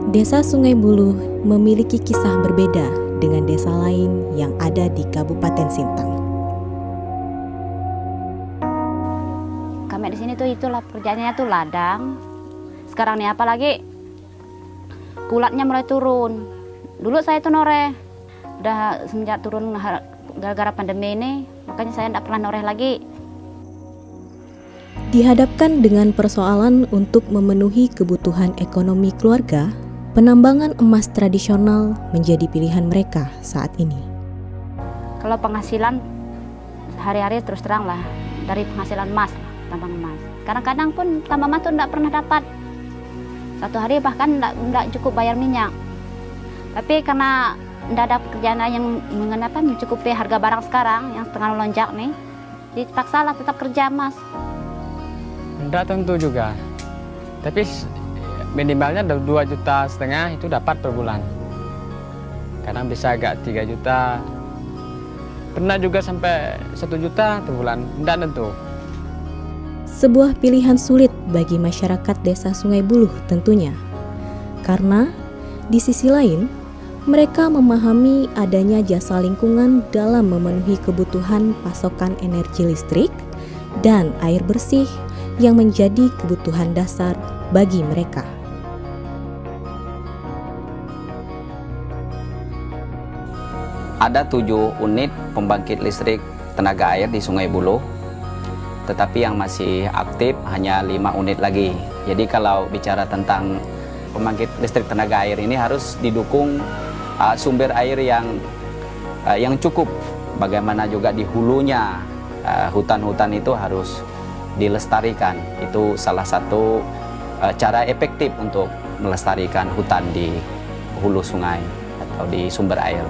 Desa Sungai Buluh memiliki kisah berbeda dengan desa lain yang ada di Kabupaten Sintang. Kami di sini tuh itulah kerjanya tuh ladang. Sekarang nih apalagi kulatnya mulai turun. Dulu saya tuh noreh, udah semenjak turun gara-gara pandemi ini, makanya saya tidak pernah noreh lagi. Dihadapkan dengan persoalan untuk memenuhi kebutuhan ekonomi keluarga, penambangan emas tradisional menjadi pilihan mereka saat ini. Kalau penghasilan hari-hari terus terang lah dari penghasilan emas, tambang emas. Kadang-kadang pun tambang emas tuh tidak pernah dapat. Satu hari bahkan tidak cukup bayar minyak. Tapi karena tidak ada pekerjaan yang mencukupi harga barang sekarang yang setengah melonjak nih, dipaksalah tetap kerja mas. Tidak tentu juga, tapi minimalnya 2,5 juta itu dapat per bulan. Kadang bisa agak 3 juta, pernah juga sampai 1 juta per bulan, tidak tentu. Sebuah pilihan sulit bagi masyarakat desa Sungai Buluh tentunya, karena di sisi lain mereka memahami adanya jasa lingkungan dalam memenuhi kebutuhan pasokan energi listrik dan air bersih yang menjadi kebutuhan dasar bagi mereka. Ada 7 unit pembangkit listrik tenaga air di Sungai Buluh, tetapi yang masih aktif hanya 5 unit lagi. Jadi kalau bicara tentang pembangkit listrik tenaga air ini harus didukung sumber air yang cukup. Bagaimana juga di hulunya hutan-hutan itu harus dilestarikan. Itu salah satu cara efektif untuk melestarikan hutan di hulu sungai atau di sumber air.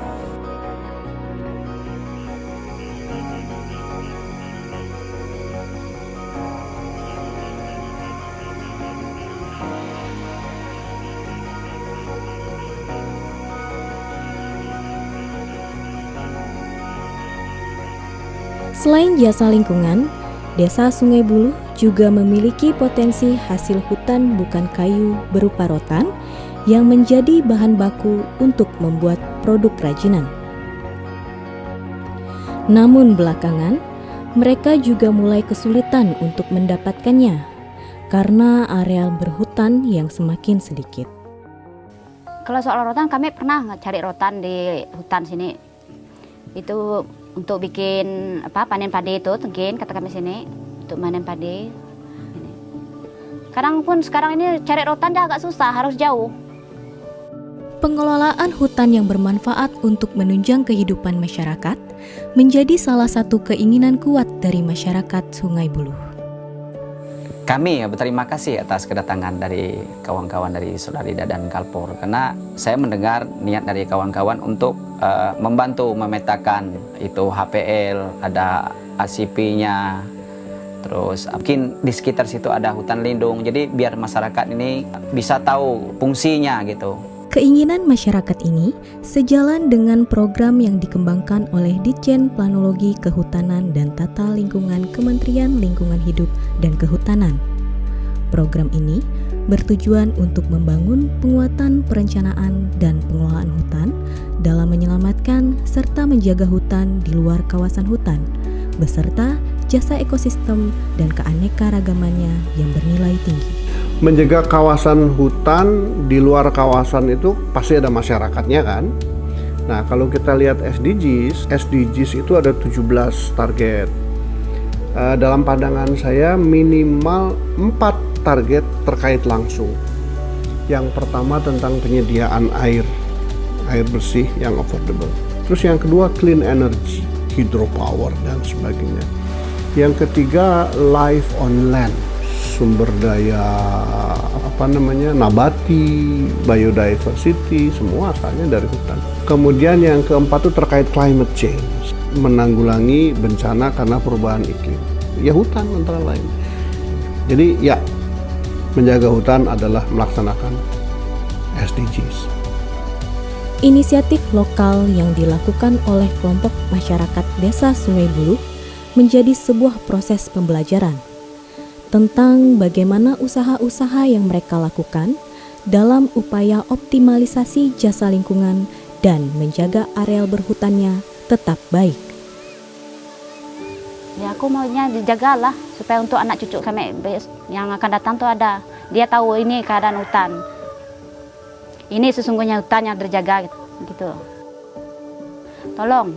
Selain jasa lingkungan, Desa Sungai Buluh juga memiliki potensi hasil hutan bukan kayu berupa rotan yang menjadi bahan baku untuk membuat produk kerajinan. Namun belakangan, mereka juga mulai kesulitan untuk mendapatkannya karena areal berhutan yang semakin sedikit. Kalau soal rotan, kami pernah cari rotan di hutan sini. Itu untuk bikin panen padi itu, mungkin kata kami sini untuk panen padi. Sekarang ini cari rotan dah agak susah, harus jauh. Pengelolaan hutan yang bermanfaat untuk menunjang kehidupan masyarakat menjadi salah satu keinginan kuat dari masyarakat Sungai Buluh. Kami berterima kasih atas kedatangan dari kawan-kawan dari Sodalida dan Kalpor, karena saya mendengar niat dari kawan-kawan untuk membantu memetakan itu HPL, ada ACP-nya, terus mungkin di sekitar situ ada hutan lindung, jadi biar masyarakat ini bisa tahu fungsinya gitu. Keinginan masyarakat ini sejalan dengan program yang dikembangkan oleh Ditjen Planologi Kehutanan dan Tata Lingkungan Kementerian Lingkungan Hidup dan Kehutanan. Program ini bertujuan untuk membangun penguatan perencanaan dan pengelolaan hutan dalam menyelamatkan serta menjaga hutan di luar kawasan hutan, beserta jasa ekosistem dan keanekaragamannya yang bernilai tinggi. Menjaga kawasan hutan di luar kawasan itu pasti ada masyarakatnya kan. Nah kalau kita lihat SDGs itu ada 17 target. Dalam pandangan saya minimal 4 target terkait langsung. Yang pertama tentang penyediaan air bersih yang affordable. Terus yang kedua clean energy, hydropower dan sebagainya. Yang ketiga life on land, sumber daya nabati, biodiversity, semua asalnya dari hutan. Kemudian yang keempat itu terkait climate change, menanggulangi bencana karena perubahan iklim. Ya hutan antara lain. Jadi ya menjaga hutan adalah melaksanakan SDGs. Inisiatif lokal yang dilakukan oleh kelompok masyarakat Desa Sungai Buluh menjadi sebuah proses pembelajaran tentang bagaimana usaha-usaha yang mereka lakukan dalam upaya optimalisasi jasa lingkungan dan menjaga areal berhutannya tetap baik. Ya aku maunya dijagalah supaya untuk anak cucu kami yang akan datang tuh ada. Dia tahu ini keadaan hutan. Ini sesungguhnya hutan yang terjaga gitu. Tolong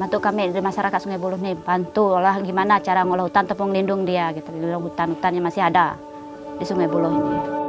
bantu kami di masyarakat Sungai Buloh nih, bantu olah gimana cara ngolah hutan tepung lindung dia gitu. Hutan-hutannya masih ada di Sungai Buloh ini.